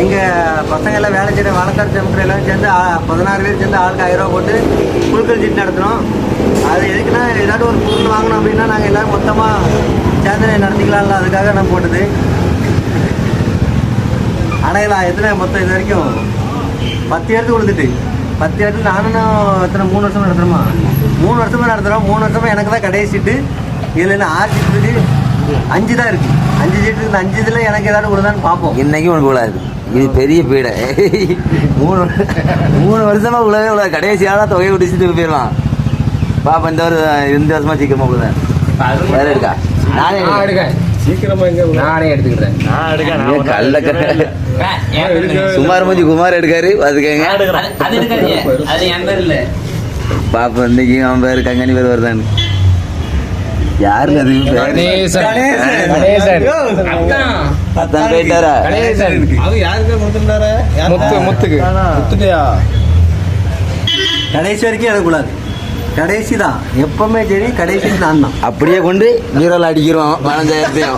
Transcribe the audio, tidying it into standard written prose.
எங்கள் பசங்க எல்லாம் வேலை செய்கிற வாழக்கார் செமட்டர் எல்லாம் சேர்ந்து 16 பேர் சேர்ந்து ஆளுக்கு 1000 ரூபா போட்டு குழுக்கள் சீட்டு நடத்தினோம். அது எதுக்குன்னா ஏதாவது ஒரு பொருள் வாங்கணும் அப்படின்னா நாங்கள் எல்லோரும் மொத்தமாக சேர்ந்து நடத்திக்கலாம்ல, அதுக்காக நான் போட்டது. ஆனால் நான் எத்தனை மொத்தம் இது வரைக்கும் 10 இடத்துக்கு கொடுத்துட்டு 10 இடத்துல நானும் எத்தனை 3 வருஷமாக நடத்துகிறோமா, 3 வருஷமாக நடத்துகிறோம். 3 வருஷமாக எனக்கு தான் கடைசி சீட்டு. இதில் என்ன 6 சீட்டு இருக்குது, 5 தான் இருக்குது. 5 சீட்டு இருக்குது. 5 இதில் எனக்கு ஏதாவது கொடுதான்னு பார்ப்போம். இன்னைக்கு உனக்கு விழாது, இது பெரிய பீடை. 3 வருஷமாக விழவே விழாது. கடைசியாக தொகையை குடிச்சிட்டு போயிடலாம். பாப்பா இந்த வருஷமா சீக்கிரமா விழுதேன். வேற இருக்கா? நானே எடுக்கேன் சீக்கிரமா. நானே எடுத்துக்கிறேன். சுமார் மூஞ்சி குமார் எடுக்காரு பாத்துக்கங்க. பாப்பா இன்னைக்கு அவன் பேரு கங்கனி பேர் வருதான்னு யாருக்கு அது போயிட்டாரா? கடைசி வரைக்கும் எடுக்கக்கூடாது. கடைசி தான் எப்பவுமே சரி, கடைசி நான் தான். அப்படியே கொண்டு நீரல் அடிக்கிறோம் 15,000.